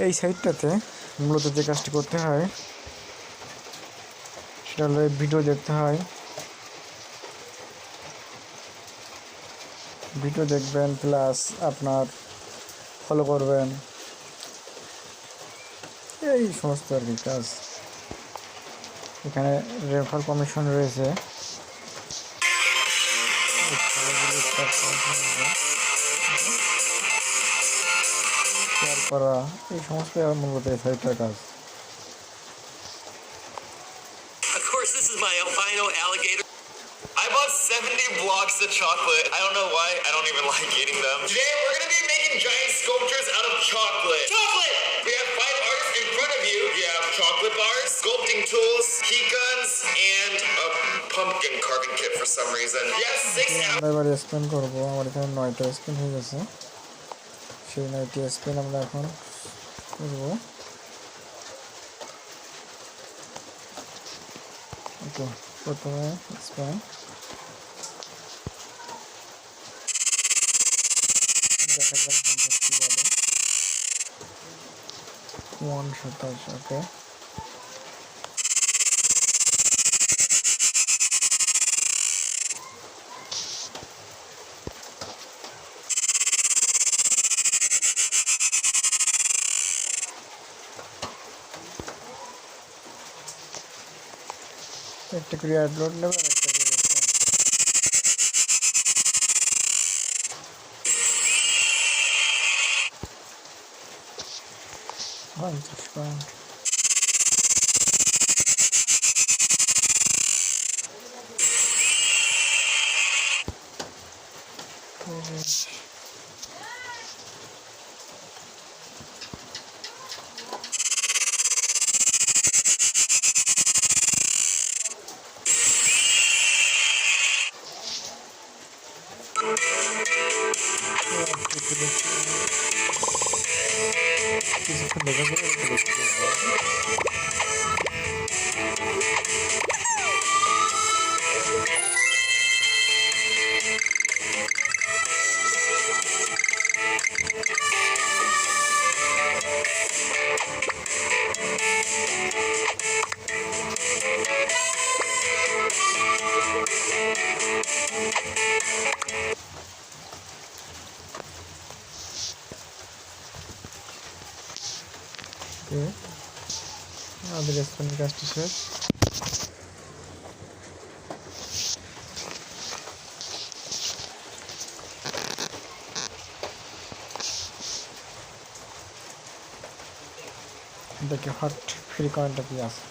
এই সাইটটাতে মূলত যে কাজটি করতে হয় সেটা হলো ভিডিও দেখতে হয়, ভিডিও দেখবেন প্লাস আপনার ফলো করবেন, এই সমস্ত আর কি কাজ। এখানে রেফার কমিশন রয়েছে, শেয়ার করা, এই সমস্ত মূলত এই সাইটটার কাজ। Of course, this is my albino alligator. I bought 70 blocks of chocolate. I don't know why. I don't even like eating them. Today, we're going to be making giant sculptures out of chocolate. Chocolate! We have 5 artists in front of you. We have chocolate bars, sculpting tools, heat guns, and a pumpkin carving kit for some reason. Yes, 6 hours. আমরা এবার Spain করবো। আমার এখানে 9টা Spain হয়ে গেছে, সেই 9টি Spain আমরা এখন করবো। ওকে, প্রথমে স্পেন দেখা যাক কি বলে। 127, ওকে। একটা করে আপলোড নেবেন, একটা করে কিছুক্ষণ দেখা আমাদের স্পেনের কাজটি শেষ। দেখি হট ফ্রি কয়েনটা কি আছে।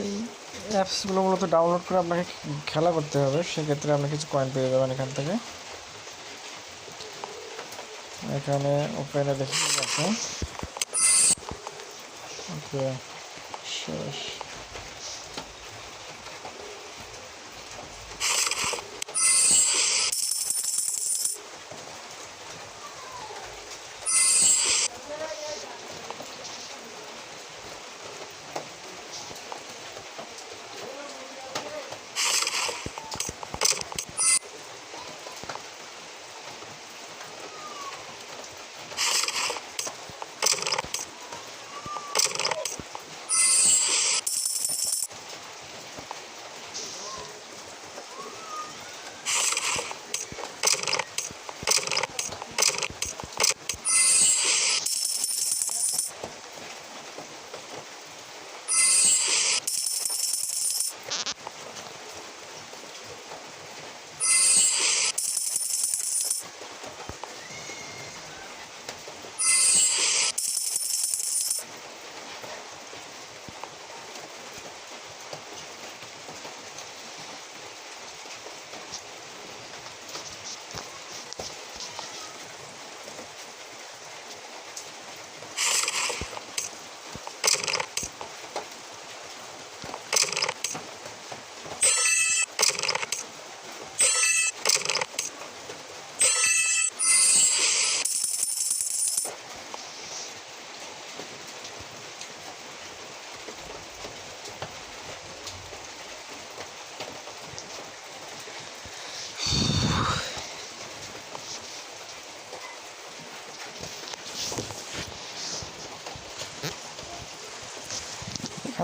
এই অ্যাপসগুলো মূলত ডাউনলোড করে আপনাকে খেলা করতে হবে, সেক্ষেত্রে আপনি কিছু কয়েন পেয়ে যাবেন এখান থেকে। এখানে ওপেনে দেখে আছে, ওকে শেষ।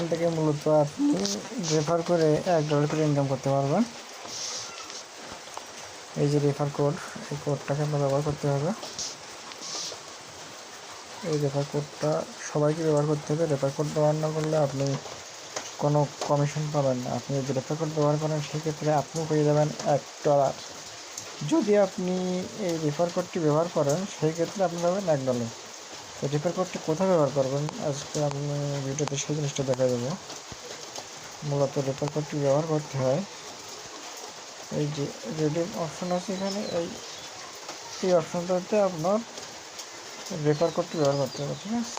এখান থেকে মূলত আপনি রেফার করে $1 করে ইনকাম করতে পারবেন। এই যে রেফার কোড, এই কোডটাকে আপনার ব্যবহার করতে হবে। এই রেফার কোডটা সবাইকে ব্যবহার করতে হবে। রেফার কোড ব্যবহার না করলে আপনি কোনো কমিশন পাবেন না। আপনি যদি রেফার কোড ব্যবহার করেন সেক্ষেত্রে আপনিও পেয়ে যাবেন $1। যদি আপনি এই রেফার কোডটি ব্যবহার করেন সেই ক্ষেত্রে আপনি পাবেন $1। তো রেফার কোডটি কোথায় ব্যবহার করবেন আজকে আমি ভিডিওতে সেই জিনিসটা দেখা দেবো। মূলত রেফার কোডটি ব্যবহার করতে হয়, এই যে রেডিম অপশন আছে এখানে, এই অপশনটাতে আপনার রেফার কোডটি ব্যবহার করতে হবে, ঠিক আছে।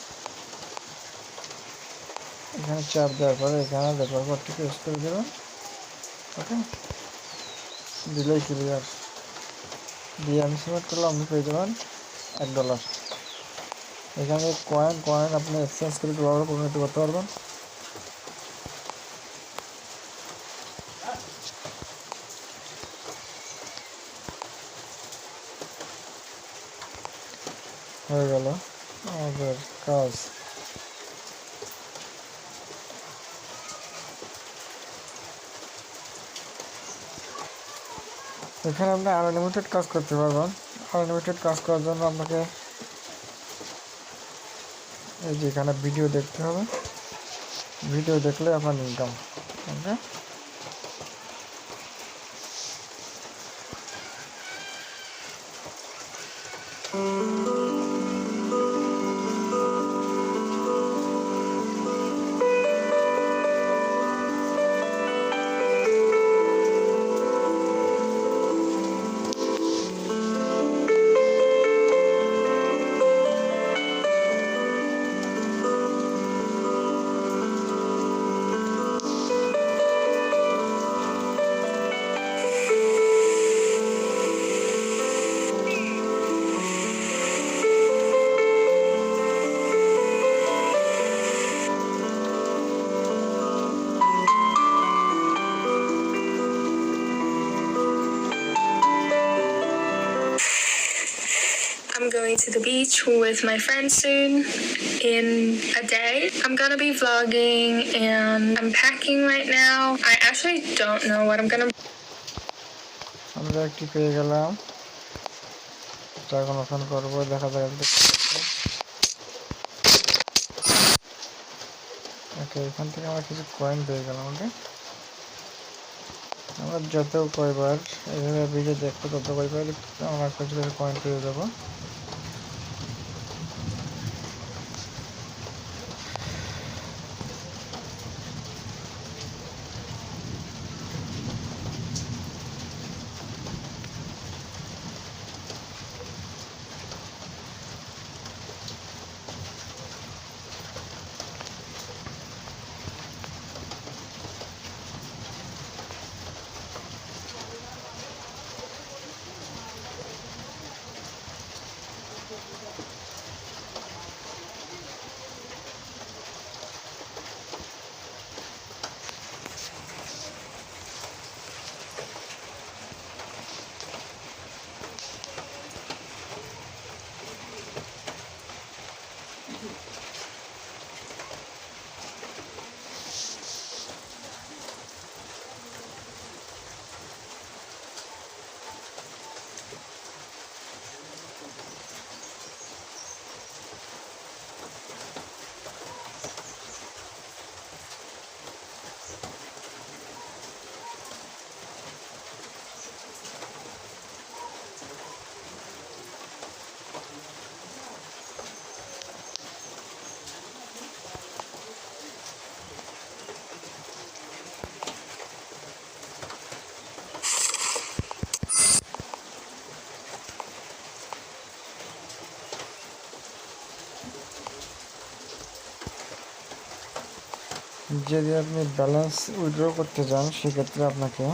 এখানে চাপ দেওয়ার পরে এখানে রেফার কোডটি পেস্ট করে দেবেন, ওকে। দিলেই ক্লিয়ার, দিয়ে আমি সিলেক্ট করলে আপনি পেয়ে যাবেন $1। এখানে কয়েন আপনি এক্সচেঞ্জ করে ডলারে পরিণত করতে পারবেন। হয়ে গেল আমাদের কাজ। এখানে আপনি আনলিমিটেড কাজ করতে পারবেন। আনলিমিটেড কাজ করার জন্য আপনাকে এই যে এখানে ভিডিও দেখতে হবে, ভিডিও দেখলে আপনার income, okay. I'm going to the beach with my friends soon in a day. I'm gonna be vlogging and I'm packing right now. I actually don't know what I'm gonna. আমরা একটি পেয়ে গেলাম, এখন open করবো, দেখা যাক। ওকে, এখান থেকে আমরা কিছু কয়েন পেয়ে গেলাম, ওকে। আমরা যত কয়বার এইভাবে ভিডিও দেখবো তত কয়বার আমরা কিছু কিছু কয়েন পেয়ে যাবো। যদি আপনি ব্যালেন্স উইথড্র করতে চান সেক্ষেত্রে আপনাকে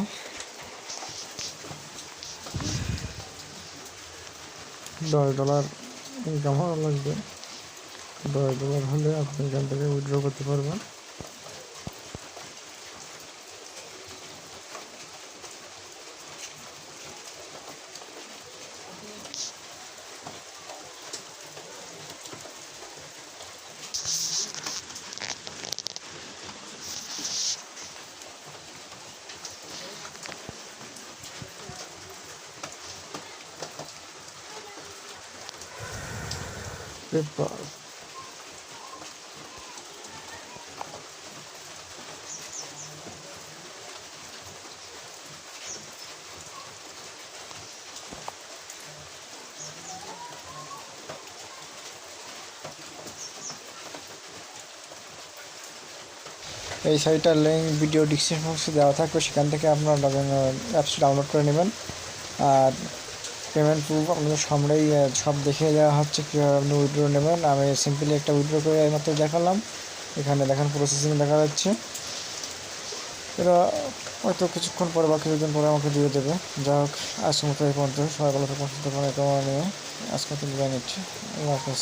$10 ইনকাম হওয়া লাগবে। $10 হলে আপনি এখান থেকে উইথড্র করতে পারবেন। পেপার এই সাইটটার লিঙ্ক ভিডিও ডিসক্রিপশন বক্সে দেওয়া থাকবে, সেখান থেকে আপনারা অ্যাপসটি ডাউনলোড করে নেবেন। আর পেমেন্ট প্রুফ আপনাদের সামনেই সব দেখিয়ে দেওয়া হচ্ছে কীভাবে আপনি উইথড্র নেবেন। আমি সিম্পলি একটা উইথড্র করে এইমাত্র দেখালাম, এখানে দেখেন প্রসেসিং দেখা যাচ্ছে। এরা হয়তো কিছুক্ষণ পরে বা কিছুদিন পরে আমাকে দিয়ে দেবে। যা হোক, আজকের মতো এই পর্যন্ত। সবাই ভালো থাকুন, সুস্থ থাকুন, এটা নিয়ে আজকে তো বিদায় নিচ্ছি। আল্লাহ হাফেজ।